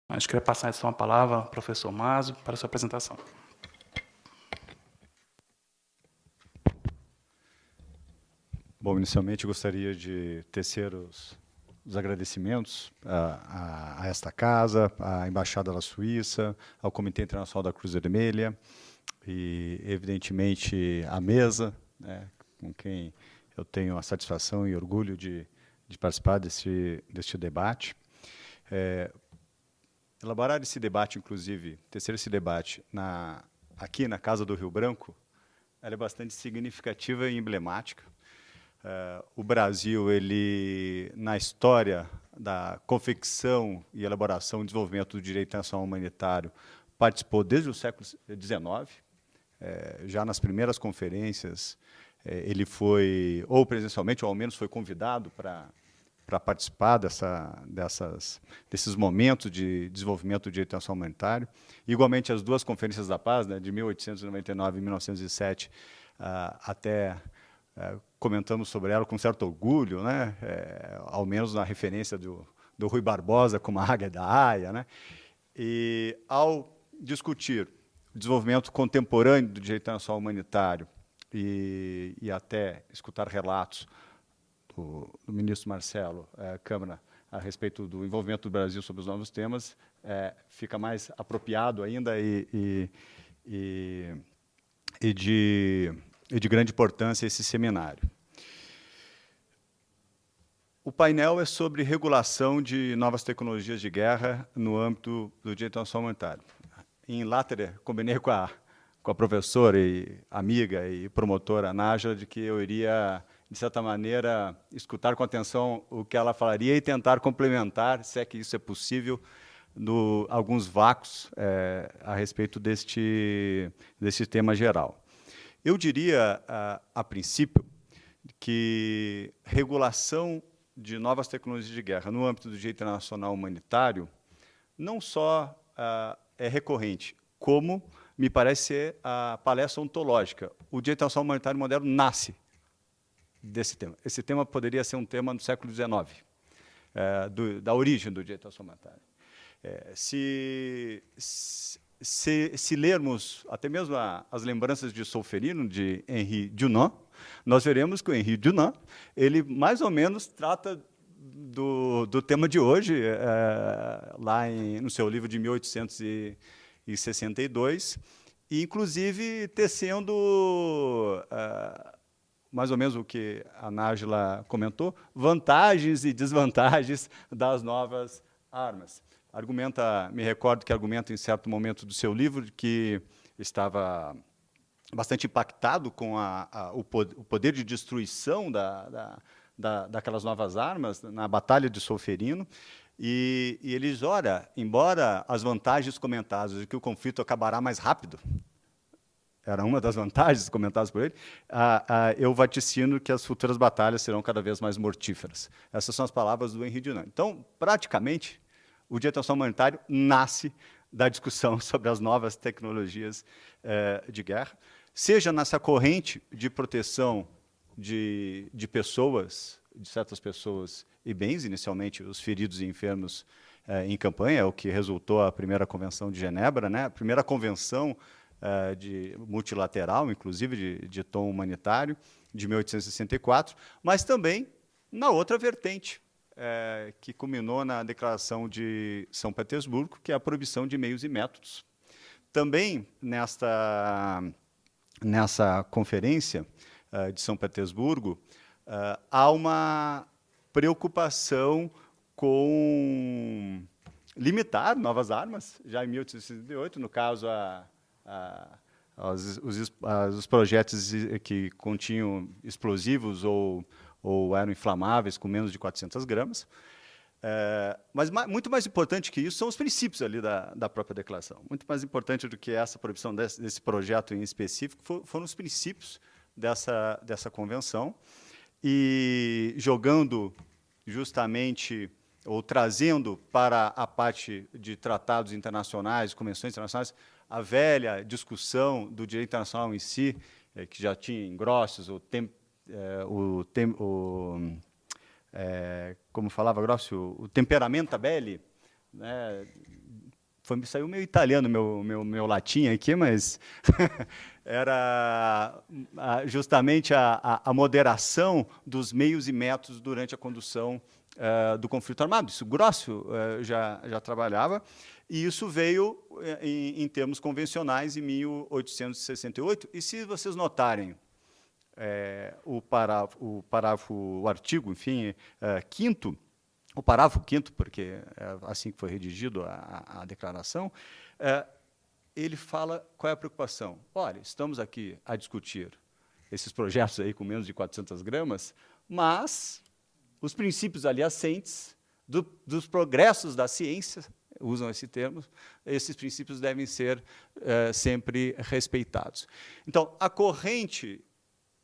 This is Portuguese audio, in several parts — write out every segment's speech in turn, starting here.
Acho que queria passar então a palavra ao professor Maso para a sua apresentação. Bom, inicialmente gostaria de tecer os agradecimentos a esta casa, à Embaixada da Suíça, ao Comitê Internacional da Cruz Vermelha e, evidentemente, à mesa, né, com quem eu tenho a satisfação e orgulho de participar deste debate. Elaborar esse debate, inclusive, tecer esse debate aqui na Casa do Rio Branco, ela é bastante significativa e emblemática. O Brasil, ele, na história da confecção e elaboração e desenvolvimento do direito internacional humanitário, participou desde o século XIX. Já nas primeiras conferências, ele foi, ou presencialmente, ou ao menos foi convidado para participar desses momentos de desenvolvimento do direito internacional humanitário. Igualmente, as duas conferências da paz, né, de 1899 e 1907, até comentamos sobre ela com certo orgulho, né, ao menos na referência do Rui Barbosa como a Águia da Haia, né, e ao discutir o desenvolvimento contemporâneo do direito internacional humanitário e até escutar relatos do ministro Marcelo Câmara a respeito do envolvimento do Brasil sobre os novos temas, fica mais apropriado ainda e de grande importância esse seminário. O painel é sobre regulação de novas tecnologias de guerra no âmbito do direito internacional humanitário. Em Latere, combinei com a professora e amiga e promotora Nájila de que eu iria, de certa maneira, escutar com atenção o que ela falaria e tentar complementar, se é que isso é possível, alguns vácuos a respeito deste tema geral. Eu diria, a princípio, que regulação de novas tecnologias de guerra no âmbito do direito internacional humanitário não só é recorrente, como me parece ser a palestra ontológica. O direito internacional humanitário moderno nasce desse tema. Esse tema poderia ser um tema do século XIX, da origem do direito internacional humanitário. Se lermos até mesmo as lembranças de Solferino, de Henri Dunant, nós veremos que o Henri Dunant, ele mais ou menos trata do tema de hoje, lá no seu livro de 1862, e inclusive tecendo mais ou menos o que a Nájila comentou, vantagens e desvantagens das novas armas. Me recordo que argumenta em certo momento do seu livro que estava bastante impactado com o poder de destruição daquelas novas armas na Batalha de Solferino, e eles, ora, embora as vantagens comentadas de que o conflito acabará mais rápido, era uma das vantagens comentadas por ele, eu vaticino que as futuras batalhas serão cada vez mais mortíferas. Essas são as palavras do Henri Dunant. Então, praticamente, o direito internacional humanitário nasce da discussão sobre as novas tecnologias de guerra, seja nessa corrente de proteção de pessoas, de certas pessoas e bens, inicialmente os feridos e enfermos em campanha, é o que resultou a primeira Convenção de Genebra, né? A primeira convenção multilateral, inclusive de tom humanitário, de 1864, mas também na outra vertente, que culminou na Declaração de São Petersburgo, que é a proibição de meios e métodos. Também nessa conferência de São Petersburgo, há uma preocupação com limitar novas armas, já em 1868, no caso, os projetos que continham explosivos ou eram inflamáveis com menos de 400 gramas. Mas muito mais importante que isso são os princípios ali da própria declaração. Muito mais importante do que essa proibição desse projeto em específico foram os princípios dessa convenção, e jogando justamente, ou trazendo para a parte de tratados internacionais, convenções internacionais, a velha discussão do direito internacional em si, que já tinha engrossos, como falava Grosso, o temperamento belli, né, saiu meio italiano meu latim aqui, mas era justamente a moderação dos meios e métodos durante a condução do conflito armado. Isso Grossio já trabalhava, e isso veio em termos convencionais em 1868. E se vocês notarem o artigo, enfim, quinto, o parágrafo quinto, porque é assim que foi redigido a declaração, ele fala qual é a preocupação. Olha, estamos aqui a discutir esses projetos aí com menos de 400 gramas, mas os princípios ali assentes dos progressos da ciência, usam esse termo, esses princípios devem ser sempre respeitados. Então, a corrente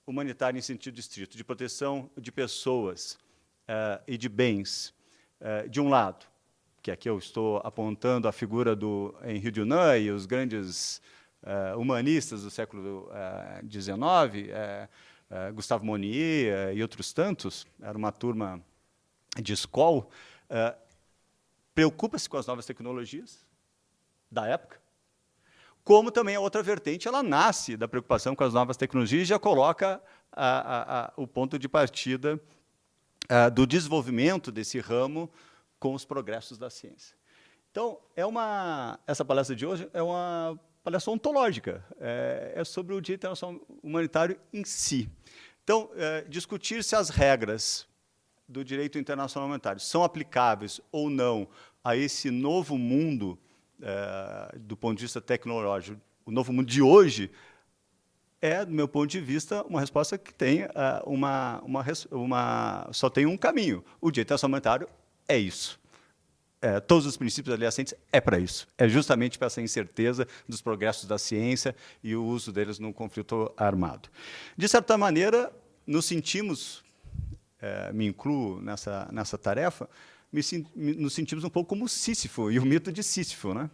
humanitária em sentido estrito, de proteção de pessoas e de bens, de um lado, que aqui eu estou apontando a figura do Henri Dunant e os grandes humanistas do século XIX, Gustave Monnier e outros tantos, era uma turma de escola, preocupa-se com as novas tecnologias da época, como também a outra vertente, ela nasce da preocupação com as novas tecnologias e já coloca o ponto de partida do desenvolvimento desse ramo com os progressos da ciência. Então, essa palestra de hoje é uma palestra ontológica, é sobre o Dia Internacional Humanitário em si. Então, discutir se as regras do direito internacional humanitário são aplicáveis ou não a esse novo mundo, do ponto de vista tecnológico, o novo mundo de hoje, do meu ponto de vista, uma resposta que tem só tem um caminho. O direito internacional humanitário é isso. Todos os princípios ali assentes é para isso. É justamente para essa incerteza dos progressos da ciência e o uso deles num conflito armado. De certa maneira, nos sentimos, me incluo nessa tarefa, nos sentimos um pouco como Sísifo e o mito de Sísifo, né?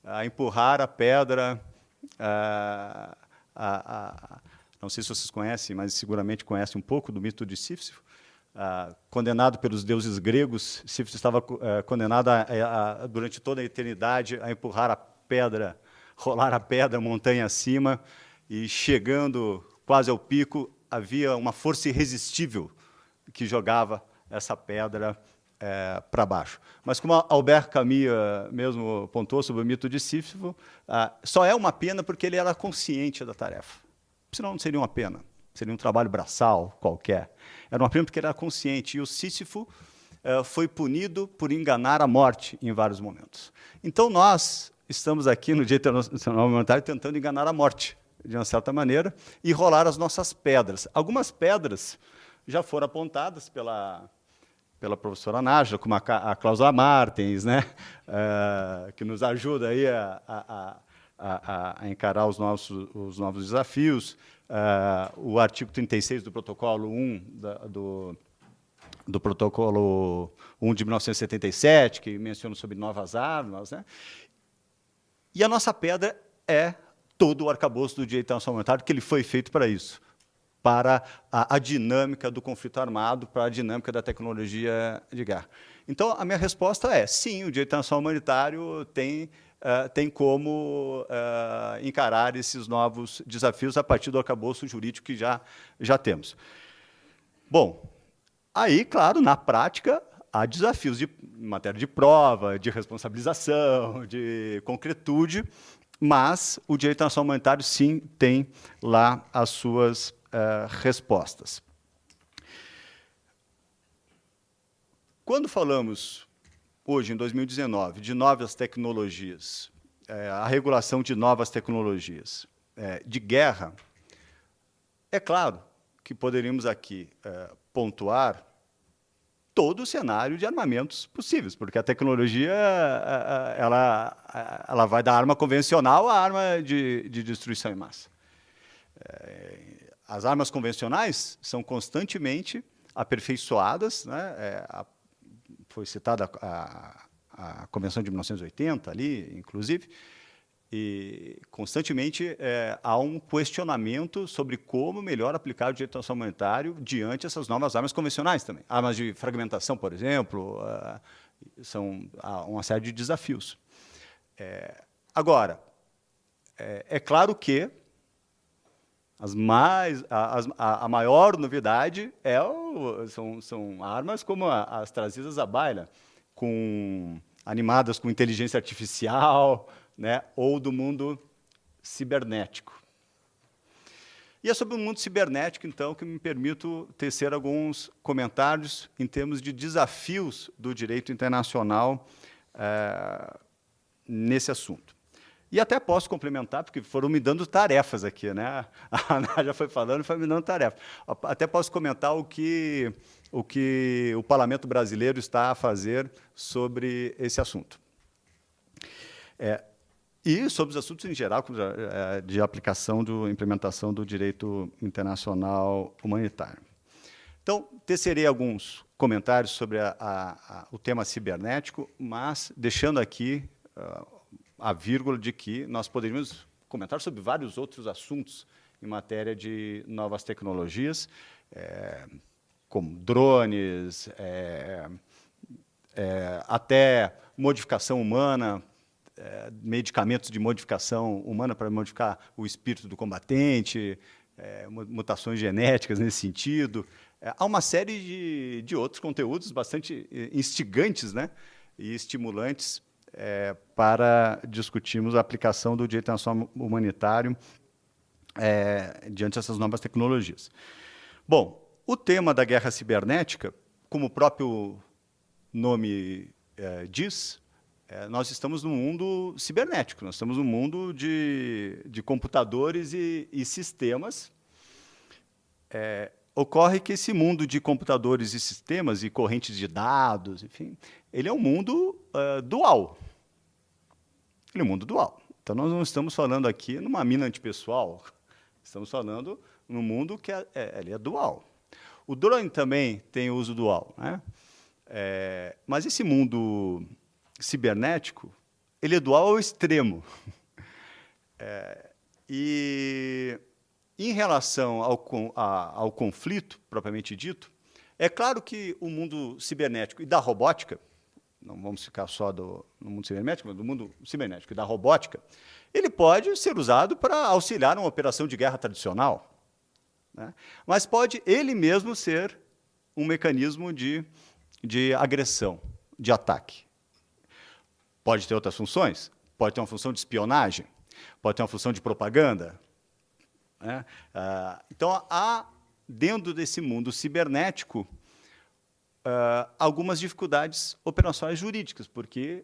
A empurrar a pedra, não sei se vocês conhecem, mas seguramente conhecem um pouco do mito de Sísifo. Condenado pelos deuses gregos, Sísifo estava condenado durante toda a eternidade a empurrar a pedra, rolar a pedra montanha acima, e chegando quase ao pico, havia uma força irresistível que jogava essa pedra para baixo. Mas, como Albert Camus mesmo pontuou sobre o mito de Sísifo, só é uma pena porque ele era consciente da tarefa. Senão não seria uma pena, seria um trabalho braçal qualquer. Era uma pena porque ele era consciente, e o Sísifo foi punido por enganar a morte em vários momentos. Então, nós estamos aqui no Dia Internacional Humanitário tentando enganar a morte, de uma certa maneira, e rolar as nossas pedras. Algumas pedras já foram apontadas pela professora Nájila, como a Cláusula Martens, né? Que nos ajuda aí a encarar os novos desafios. O artigo 36 do protocolo 1 do protocolo 1 de 1977, que menciona sobre novas armas, né? E a nossa pedra é todo o arcabouço do direito internacional humanitário, que ele foi feito para isso, para a dinâmica do conflito armado, para a dinâmica da tecnologia de guerra. Então, a minha resposta é sim, o direito internacional humanitário tem como encarar esses novos desafios a partir do arcabouço jurídico que já temos. Bom, aí, claro, na prática, há desafios em matéria de prova, de responsabilização, de concretude, mas o direito internacional humanitário, sim, tem lá as suas respostas. Quando falamos, hoje, em 2019, de novas tecnologias, a regulação de novas tecnologias de guerra, é claro que poderíamos aqui pontuar todo o cenário de armamentos possíveis, porque a tecnologia ela vai da arma convencional à arma de destruição em massa. As armas convencionais são constantemente aperfeiçoadas, né? Foi citada a Convenção de 1980, ali, inclusive, e constantemente há um questionamento sobre como melhor aplicar o direito internacional humanitário diante dessas novas armas convencionais também. Armas de fragmentação, por exemplo, há uma série de desafios. Agora, é claro que a maior novidade são armas como as trazidas à baila, animadas com inteligência artificial, né, ou do mundo cibernético. E é sobre o mundo cibernético, então, que me permito tecer alguns comentários em termos de desafios do direito internacional nesse assunto. E até posso complementar, porque foram me dando tarefas aqui, né? A Ana já foi falando e foi me dando tarefas. Até posso comentar o que o Parlamento brasileiro está a fazer sobre esse assunto. E sobre os assuntos em geral de aplicação, implementação do direito internacional humanitário. Então, tecerei alguns comentários sobre o tema cibernético, mas deixando aqui a vírgula de que nós poderíamos comentar sobre vários outros assuntos em matéria de novas tecnologias, como drones, até modificação humana, medicamentos de modificação humana para modificar o espírito do combatente, mutações genéticas nesse sentido. Há uma série de outros conteúdos bastante instigantes, né, e estimulantes para discutirmos a aplicação do direito internacional humanitário diante dessas novas tecnologias. Bom, o tema da guerra cibernética, como o próprio nome diz, nós estamos no mundo cibernético, nós estamos no mundo de computadores e sistemas. Ocorre que esse mundo de computadores e sistemas e correntes de dados, enfim, ele é um mundo dual. Ele é um mundo dual. Então, nós não estamos falando aqui numa mina antipessoal, estamos falando num mundo que ele é dual. O drone também tem uso dual, né? Mas esse mundo cibernético, ele é dual ao extremo. E em relação ao conflito, propriamente dito, é claro que o mundo cibernético e da robótica, não vamos ficar só no mundo cibernético, mas do mundo cibernético e da robótica, ele pode ser usado para auxiliar uma operação de guerra tradicional, né? Mas pode ele mesmo ser um mecanismo de agressão, de ataque. Pode ter outras funções, pode ter uma função de espionagem, pode ter uma função de propaganda, né? Então, há, dentro desse mundo cibernético, algumas dificuldades operacionais jurídicas, porque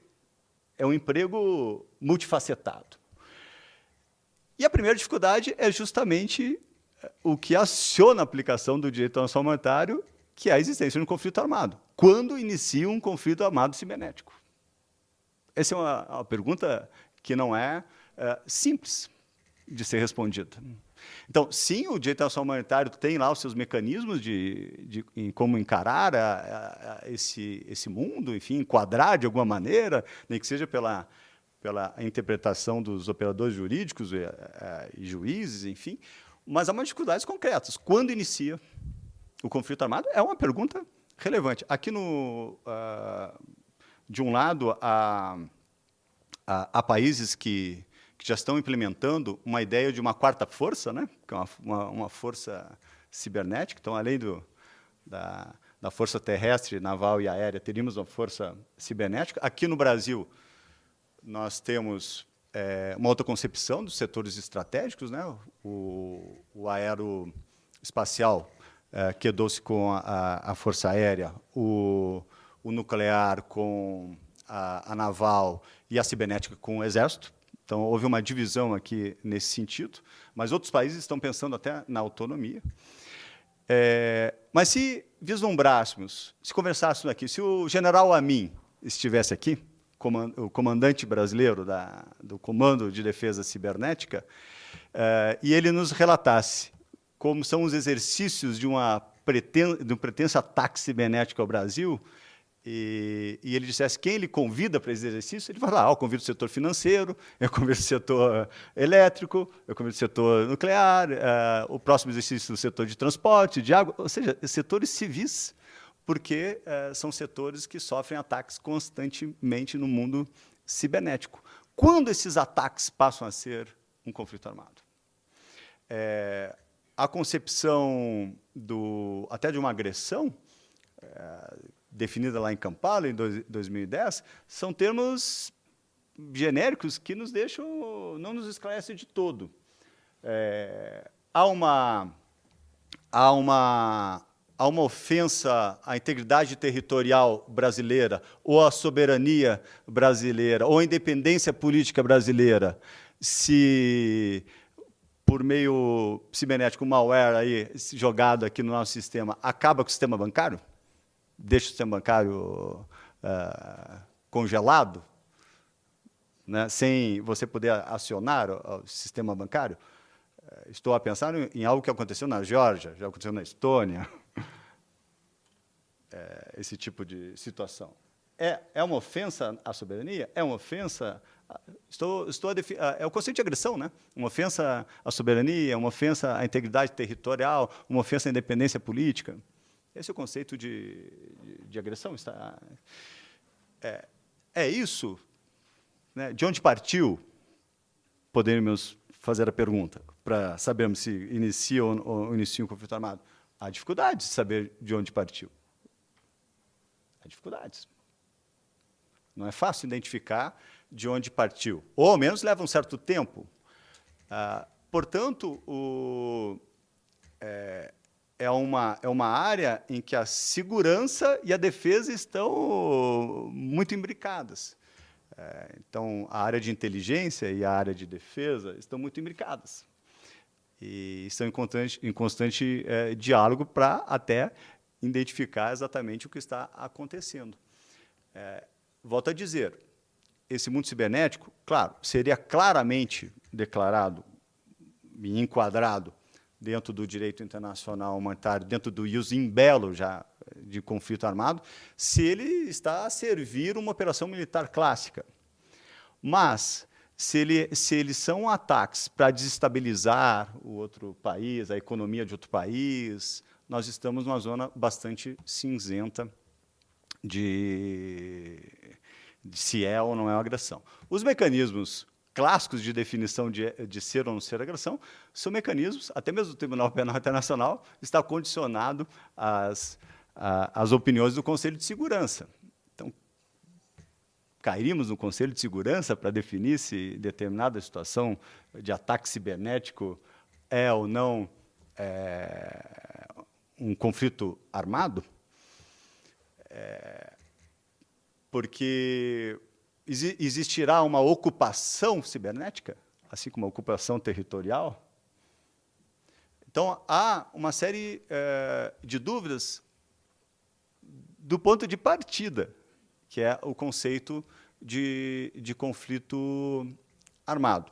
é um emprego multifacetado. E a primeira dificuldade é justamente o que aciona a aplicação do direito internacional humanitário, que é a existência de um conflito armado. Quando inicia um conflito armado cibernético? Essa é uma pergunta que não é simples de ser respondida. Então, sim, o direito internacional humanitário tem lá os seus mecanismos em como encarar esse mundo, enfim, enquadrar de alguma maneira, nem que seja pela interpretação dos operadores jurídicos e juízes, enfim, mas há umas dificuldades concretas. Quando inicia o conflito armado? É uma pergunta relevante. Aqui, de um lado, há países que já estão implementando uma ideia de uma quarta força, né, que é uma força cibernética. Então, além da força terrestre, naval e aérea, teríamos uma força cibernética. Aqui no Brasil, nós temos uma outra concepção dos setores estratégicos, né, o aeroespacial quedou-se com a força aérea, o nuclear com a naval e a cibernética com o exército. Então, houve uma divisão aqui nesse sentido, mas outros países estão pensando até na autonomia. Mas se vislumbrássemos, se conversássemos aqui, se o general Amin estivesse aqui, o comandante brasileiro do Comando de Defesa Cibernética, e ele nos relatasse como são os exercícios de um pretenso ataque cibernético ao Brasil, e ele dissesse quem ele convida para esse exercício, ele fala, eu convido o setor financeiro, eu convido o setor elétrico, eu convido o setor nuclear, o próximo exercício do setor de transporte, de água, ou seja, setores civis, porque são setores que sofrem ataques constantemente no mundo cibernético. quando esses ataques passam a ser um conflito armado? A concepção até de uma agressão, definida lá em Kampala, em 2010, são termos genéricos que não nos esclarecem de todo. Há uma ofensa à integridade territorial brasileira, ou à soberania brasileira, ou à independência política brasileira, se, por meio cibernético, malware aí, jogado aqui no nosso sistema, acaba com o sistema bancário? Deixa o sistema bancário congelado, né, sem você poder acionar o sistema bancário? Estou a pensar em algo que aconteceu na Geórgia, já aconteceu na Estônia, esse tipo de situação. É uma ofensa à soberania? É uma ofensa... é o conceito de agressão, né? Uma ofensa à soberania, uma ofensa à integridade territorial, uma ofensa à independência política. Esse é o conceito de agressão. É isso? Né? De onde partiu? Poderíamos fazer a pergunta, para sabermos se inicia ou inicia um conflito armado. Há dificuldades de saber de onde partiu. Há dificuldades. Não é fácil identificar de onde partiu. Ou, ao menos, leva um certo tempo. Portanto, é uma área em que a segurança e a defesa estão muito imbricadas. Então, a área de inteligência e a área de defesa estão muito imbricadas. E estão em constante diálogo para até identificar exatamente o que está acontecendo. Volto a dizer, esse mundo cibernético, claro, seria claramente declarado e enquadrado dentro do direito internacional humanitário, dentro do ius in bello já de conflito armado, se ele está a servir uma operação militar clássica. Mas, se eles são ataques para desestabilizar o outro país, a economia de outro país, nós estamos numa zona bastante cinzenta de se é ou não é uma agressão. Os mecanismos clássicos de definição de ser ou não ser agressão são mecanismos, até mesmo o Tribunal Penal Internacional está condicionado às opiniões do Conselho de Segurança. Então, cairíamos no Conselho de Segurança para definir se determinada situação de ataque cibernético é ou não um conflito armado? Porque existirá uma ocupação cibernética, assim como a ocupação territorial? Então, há uma série de dúvidas do ponto de partida, que é o conceito de conflito armado.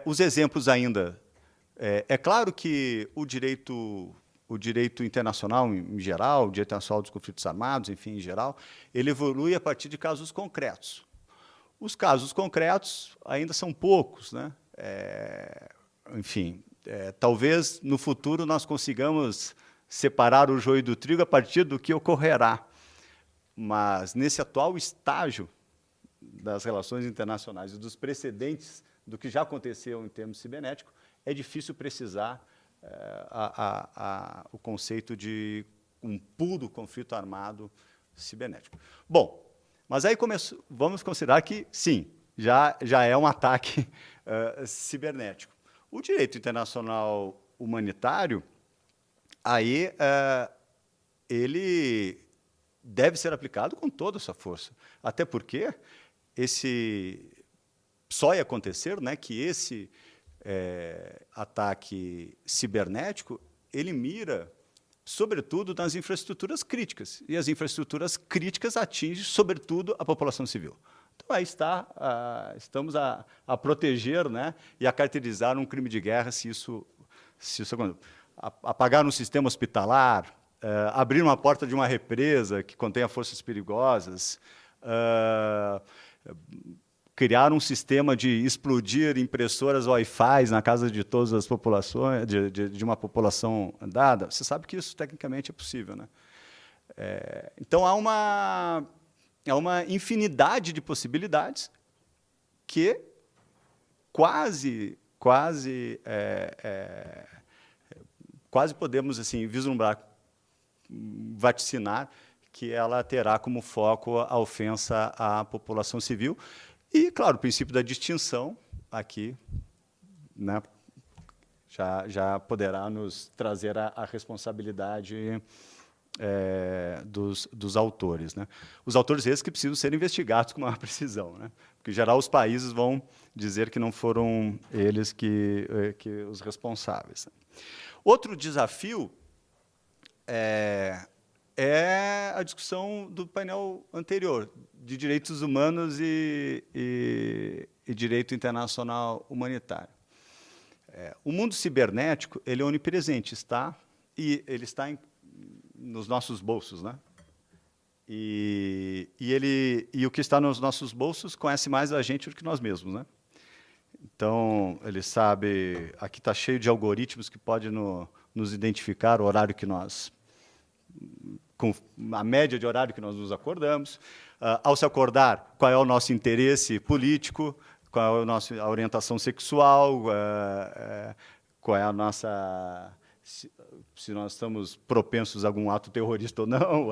Os exemplos ainda... É claro que o direito internacional, em geral, o direito internacional dos conflitos armados, enfim, em geral, ele evolui a partir de casos concretos. Os casos concretos ainda são poucos, né? Enfim, talvez no futuro nós consigamos separar o joio do trigo a partir do que ocorrerá. Mas, nesse atual estágio das relações internacionais e dos precedentes do que já aconteceu em termos cibernéticos, é difícil precisar o conceito de um puro conflito armado cibernético. Bom, mas aí vamos considerar que, sim, já é um ataque cibernético. O direito internacional humanitário, aí, ele deve ser aplicado com toda a sua força, até porque só ia acontecer, né, que esse ataque cibernético, ele mira, sobretudo, nas infraestruturas críticas. E as infraestruturas críticas atingem, sobretudo, a população civil. Então, aí estamos a proteger, né, e a caracterizar um crime de guerra se isso apagar um sistema hospitalar, abrir uma porta de uma represa que contenha forças perigosas, criar um sistema de explodir impressoras Wi-Fi na casa de todas as populações, de uma população dada. Você sabe que isso, tecnicamente, é possível, né? Então, há uma infinidade de possibilidades que quase podemos assim vislumbrar, vaticinar que ela terá como foco a ofensa à população civil e, claro, o princípio da distinção aqui, né, já poderá nos trazer a responsabilidade dos autores, né? Os autores esses que precisam ser investigados com maior precisão, né? Porque, em geral, os países vão dizer que não foram eles que os responsáveis. Outro desafio é a discussão do painel anterior, de direitos humanos e direito internacional humanitário. O mundo cibernético ele é onipresente, e ele está nos nossos bolsos, né? E o que está nos nossos bolsos conhece mais a gente do que nós mesmos, né? Então, ele sabe, aqui está cheio de algoritmos que podem nos identificar o horário que nós, com a média de horário que nós nos acordamos, ao se acordar, qual é o nosso interesse político, qual é a nossa orientação sexual, qual é a nossa, se nós estamos propensos a algum ato terrorista ou não,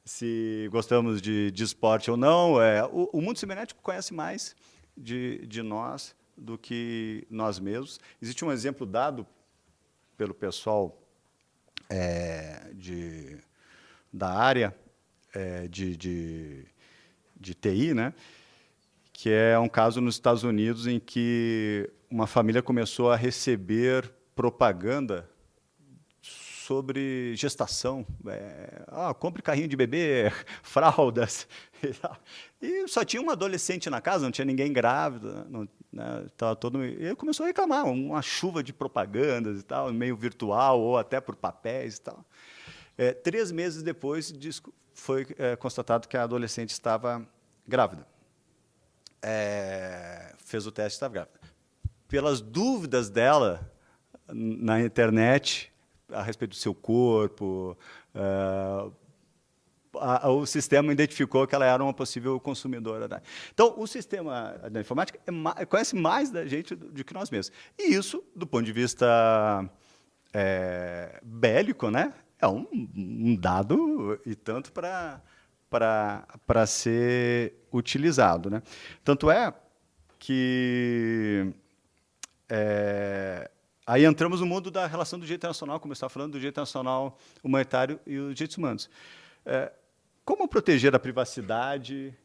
se gostamos de esporte ou não. O mundo cibernético conhece mais de nós do que nós mesmos. Existe um exemplo dado pelo pessoal da área de TI, né, que é um caso nos Estados Unidos em que uma família começou a receber propaganda sobre gestação. Compre carrinho de bebê, fraldas. E só tinha uma adolescente na casa, não tinha ninguém grávida. Tava e ele começou a reclamar, uma chuva de propagandas e tal, meio virtual ou até por papéis e tal. 3 meses depois, foi constatado que a adolescente estava grávida. Fez o teste e estava grávida. Pelas dúvidas dela na internet a respeito do seu corpo, o sistema identificou que ela era uma possível consumidora. Né? Então, o sistema da informática conhece mais da gente do que nós mesmos. E isso, do ponto de vista bélico, né, é um dado e tanto para ser utilizado. Né? Tanto é que aí entramos no mundo da relação do direito internacional, como eu estava falando, do direito internacional humanitário e os direitos humanos. Como proteger a privacidade,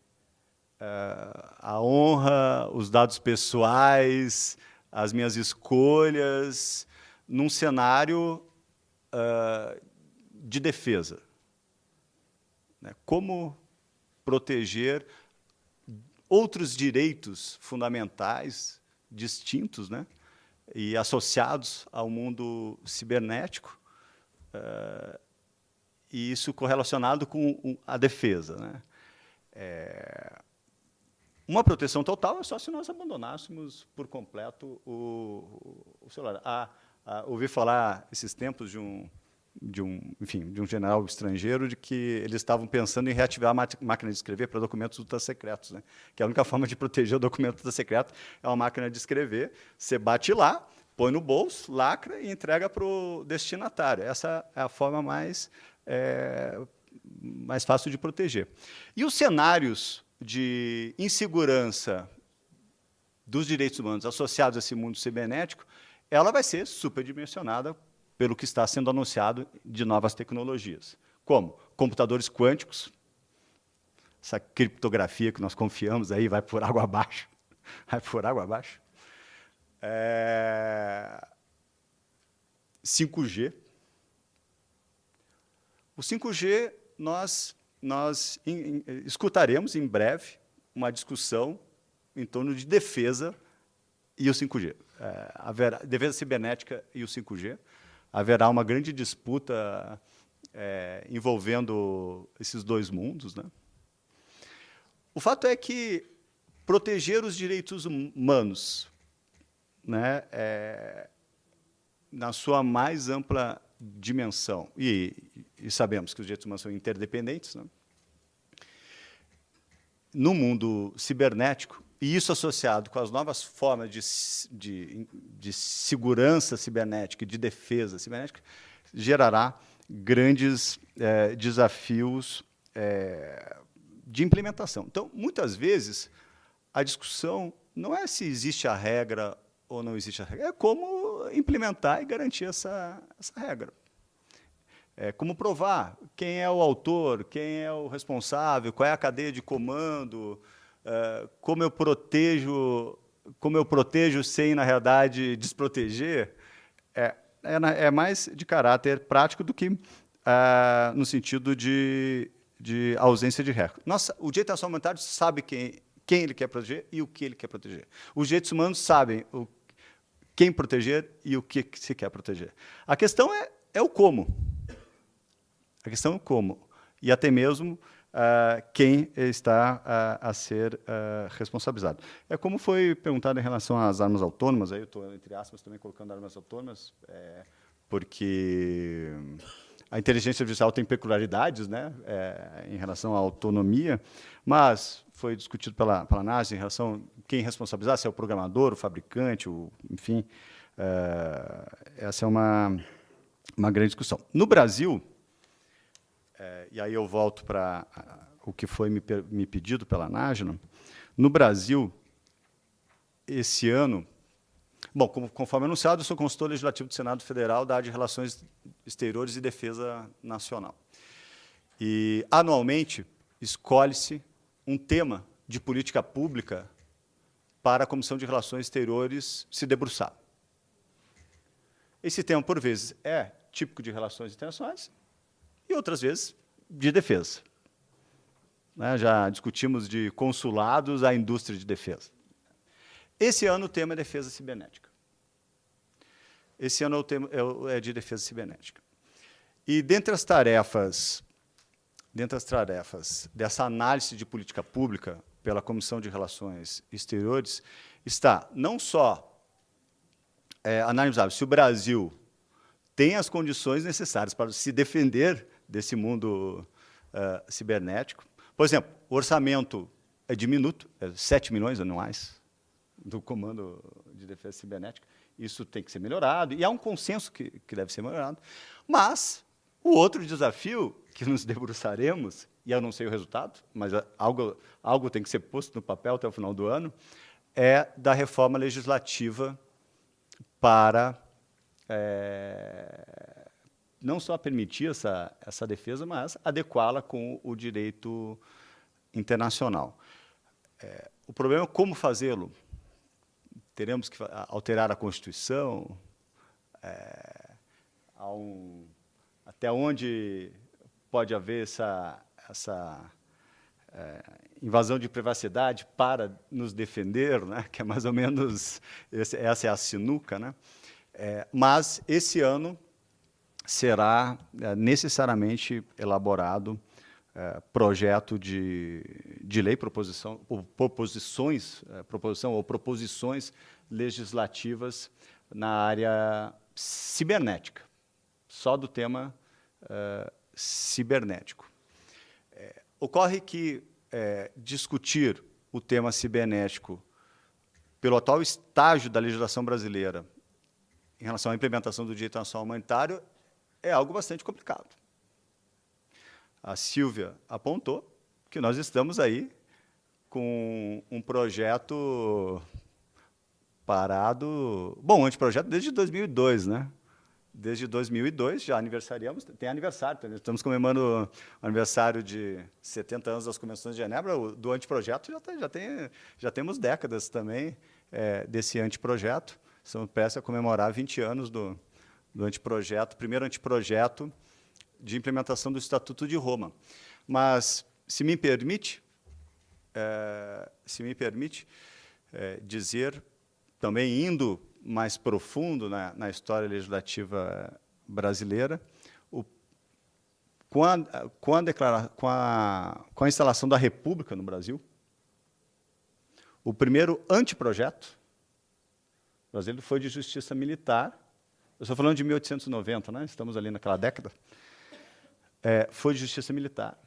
a honra, os dados pessoais, as minhas escolhas, num cenário de defesa? Né? Como proteger outros direitos fundamentais distintos, né, e associados ao mundo cibernético, e isso correlacionado com a defesa. Né? Uma proteção total é só se nós abandonássemos por completo o celular. Ouvi falar esses tempos de um general estrangeiro de que eles estavam pensando em reativar a máquina de escrever para documentos ultra-secretos, né? Que a única forma de proteger o documento ultra-secreto é uma máquina de escrever. Você bate lá, põe no bolso, lacra e entrega para o destinatário. Essa é a forma mais fácil de proteger. E os cenários de insegurança dos direitos humanos associados a esse mundo cibernético, ela vai ser superdimensionada pelo que está sendo anunciado de novas tecnologias. Como? Computadores quânticos, essa criptografia que nós confiamos aí vai por água abaixo. Vai por água abaixo. 5G. O 5G, nós escutaremos em breve uma discussão em torno de defesa e o 5G. Defesa cibernética e o 5G. Haverá uma grande disputa envolvendo esses dois mundos. Né? O fato é que proteger os direitos humanos, né, na sua mais ampla dimensão, e sabemos que os direitos humanos são interdependentes, né? No mundo cibernético, e isso associado com as novas formas de segurança cibernética e de defesa cibernética, gerará grandes desafios de implementação. Então, muitas vezes, a discussão não é se existe a regra ou não existe a regra, é como implementar e garantir essa regra. É como provar quem é o autor, quem é o responsável, qual é a cadeia de comando, como eu protejo sem, na realidade, desproteger. É mais de caráter prático do que no sentido de ausência de regra. O direito internacional humanitário sabe quem ele quer proteger e o que ele quer proteger. Os direitos humanos sabem quem proteger e o que se quer proteger. A questão é o como. A questão é o como. E até mesmo quem está a ser responsabilizado. É como foi perguntado em relação às armas autônomas, aí eu estou, entre aspas, também colocando armas autônomas, porque a inteligência artificial tem peculiaridades, né, em relação à autonomia, mas foi discutido pela análise em relação a quem responsabilizar, se é o programador, o fabricante, enfim, essa é uma grande discussão. No Brasil, e aí eu volto para o que foi me pedido pela Nájila, no Brasil, esse ano, bom, conforme anunciado, eu sou consultor legislativo do Senado Federal da área de Relações Exteriores e Defesa Nacional. E, anualmente, escolhe-se um tema de política pública para a Comissão de Relações Exteriores se debruçar. Esse tema, por vezes, é típico de relações internacionais e, outras vezes, de defesa. Já discutimos de consulados à indústria de defesa. Esse ano o tema é defesa cibernética. Esse ano o tema é de defesa cibernética. E dentre as tarefas dessa análise de política pública pela Comissão de Relações Exteriores está não só analisar se o Brasil tem as condições necessárias para se defender desse mundo cibernético. Por exemplo, o orçamento é diminuto, 7 milhões anuais do Comando de Defesa Cibernética. Isso tem que ser melhorado, e há um consenso que deve ser melhorado. Mas o outro desafio que nos debruçaremos, e eu não sei o resultado, mas algo tem que ser posto no papel até o final do ano, é da reforma legislativa para não só permitir essa defesa, mas adequá-la com o direito internacional. O problema é como fazê-lo. Teremos que alterar a Constituição, até onde pode haver essa invasão de privacidade para nos defender, né, que é mais ou menos, essa é a sinuca, né? Mas esse ano será necessariamente elaborado projeto de lei, proposição ou proposições legislativas na área cibernética, só do tema cibernético. Ocorre que discutir o tema cibernético pelo atual estágio da legislação brasileira em relação à implementação do direito internacional humanitário é algo bastante complicado. A Sílvia apontou que nós estamos aí com um projeto parado, bom, anteprojeto desde 2002, né? Desde 2002, já aniversariamos, tem aniversário, estamos comemorando o aniversário de 70 anos das Convenções de Genebra, do anteprojeto já temos décadas também desse anteprojeto, estamos prestes a comemorar 20 anos do anteprojeto, primeiro anteprojeto de implementação do Estatuto de Roma. Mas, se me permite dizer, também indo mais profundo na história legislativa brasileira, com a instalação da República no Brasil, o primeiro anteprojeto brasileiro foi de justiça militar. Eu estou falando de 1890, né? Estamos ali naquela década. Foi de justiça militar.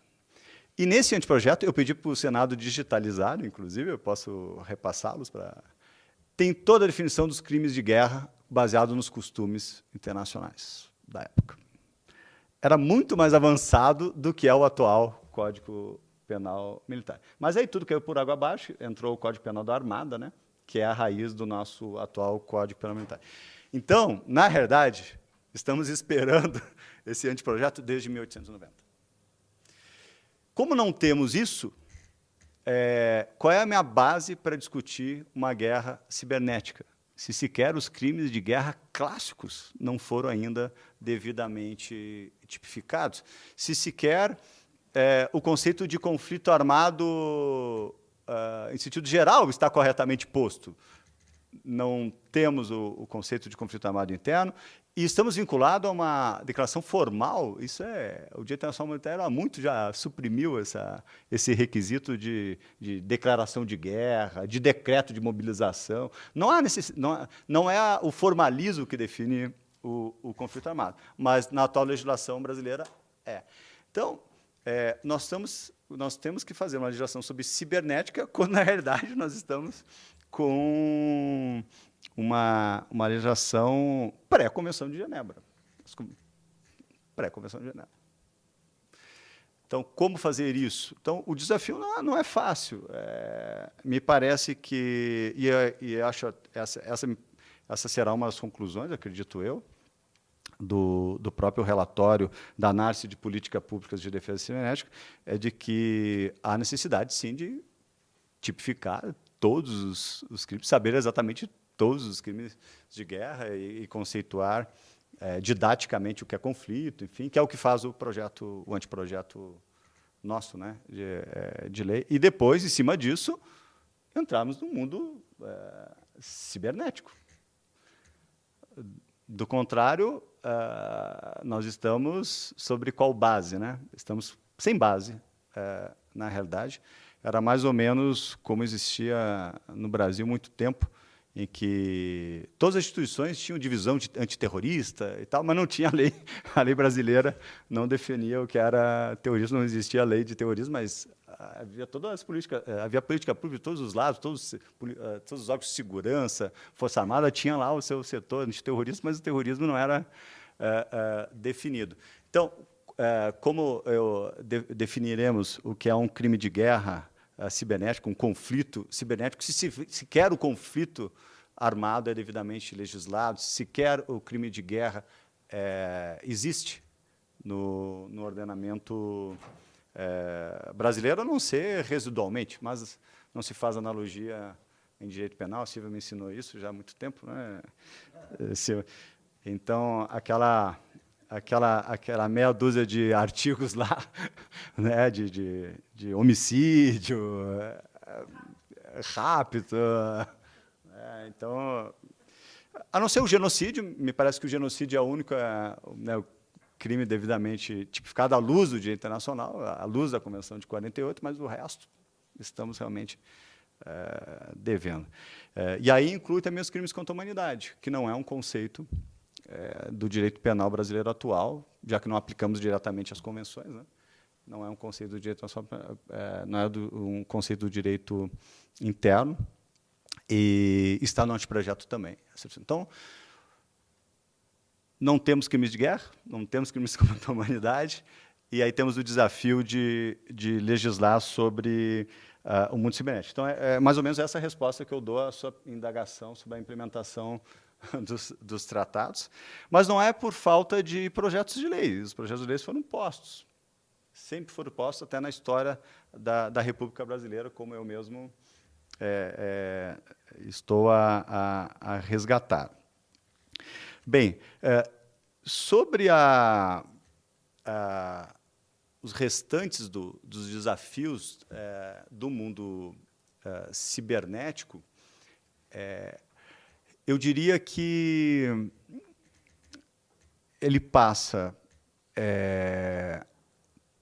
E nesse anteprojeto, eu pedi para o Senado digitalizar, inclusive, eu posso repassá-los para... Tem toda a definição dos crimes de guerra baseado nos costumes internacionais da época. Era muito mais avançado do que é o atual Código Penal Militar. Mas aí tudo caiu por água abaixo, entrou o Código Penal da Armada, né, que é a raiz do nosso atual Código Penal Militar. Então, na verdade, estamos esperando esse anteprojeto desde 1890. Como não temos isso, qual é a minha base para discutir uma guerra cibernética? Se sequer os crimes de guerra clássicos não foram ainda devidamente tipificados, se sequer o conceito de conflito armado, em sentido geral, está corretamente posto. Não temos o conceito de conflito armado interno e estamos vinculados a uma declaração formal. Isso o Dia Internacional Humanitário há muito já suprimiu esse requisito de declaração de guerra, de decreto de mobilização. Não é o formalismo que define o conflito armado, mas na atual legislação brasileira é. Então, nós temos que fazer uma legislação sobre cibernética, quando, na realidade, nós estamos com uma legislação pré-Convenção de Genebra. Pré-Convenção de Genebra. Então, como fazer isso? Então, o desafio não é fácil. Me parece que... E acho essa será uma das conclusões, acredito eu, do próprio relatório da análise de política pública de defesa cibernética, é de que há necessidade, sim, de tipificar todos os crimes, saber exatamente todos os crimes de guerra e conceituar didaticamente o que é conflito, enfim, que é o que faz o anteprojeto nosso, né, de lei. E depois, em cima disso, entrarmos no mundo cibernético. Do contrário, nós estamos sobre qual base, né? Estamos sem base, na realidade. Era mais ou menos como existia no Brasil há muito tempo, em que todas as instituições tinham divisão de antiterrorista e tal, mas não tinha lei. A lei brasileira não definia o que era terrorismo, não existia lei de terrorismo, mas havia todas as políticas, havia política pública de todos os lados, todos os órgãos de segurança, Força Armada tinha lá o seu setor antiterrorismo, mas o terrorismo não era definido. Então, como definiremos o que é um crime de guerra cibernético, um conflito cibernético, se sequer o conflito armado é devidamente legislado, se sequer o crime de guerra existe no ordenamento brasileiro, a não ser residualmente, mas não se faz analogia em direito penal, a Silvia me ensinou isso já há muito tempo, né? Então, aquela meia dúzia de artigos lá, né, de homicídio, rápido. Então, a não ser o genocídio, me parece que o genocídio é o único o crime devidamente tipificado à luz do direito internacional, à luz da Convenção de 48, mas o resto estamos realmente devendo. E aí inclui também os crimes contra a humanidade, que não é um conceito do direito penal brasileiro atual, já que não aplicamos diretamente as convenções, né? Não é um conceito do direito nacional, não é um conceito do direito interno, e está no anteprojeto também. Então, não temos crimes de guerra, não temos crimes contra a humanidade, e aí temos o desafio de legislar sobre o mundo cibernético. Então, é mais ou menos essa a resposta que eu dou à sua indagação sobre a implementação dos tratados, mas não é por falta de projetos de lei. Os projetos de lei foram postos, sempre foram postos, até na história da República Brasileira, como eu mesmo estou a resgatar. Bem, sobre os restantes dos desafios do mundo cibernético, eu diria que ele passa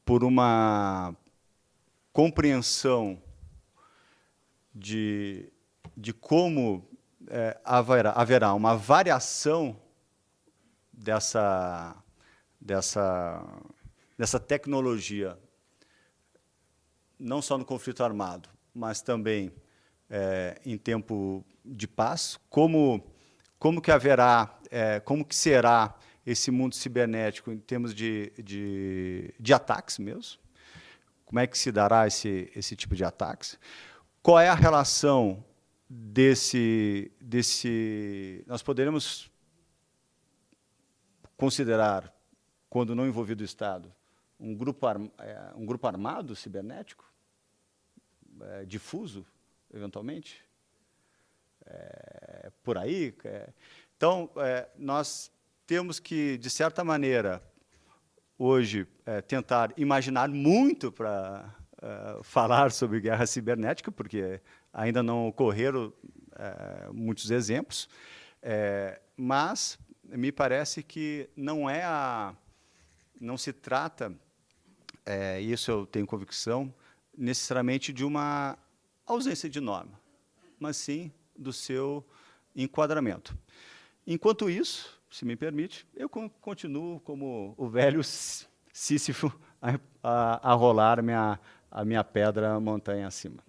por uma compreensão de como haverá uma variação dessa tecnologia não só no conflito armado, mas também em tempo de paz, como que haverá, como que será esse mundo cibernético em termos de ataques mesmo, como é que se dará esse tipo de ataques, qual é a relação nós poderemos considerar, quando não envolvido o Estado, um grupo armado cibernético, difuso, eventualmente, por aí. Então, nós temos que, de certa maneira, hoje, tentar imaginar muito para falar sobre guerra cibernética, porque ainda não ocorreram muitos exemplos, mas me parece que não se trata, isso eu tenho convicção, necessariamente de uma ausência de norma, mas sim do seu enquadramento. Enquanto isso, se me permite, eu continuo como o velho Sísifo a rolar a minha pedra montanha acima.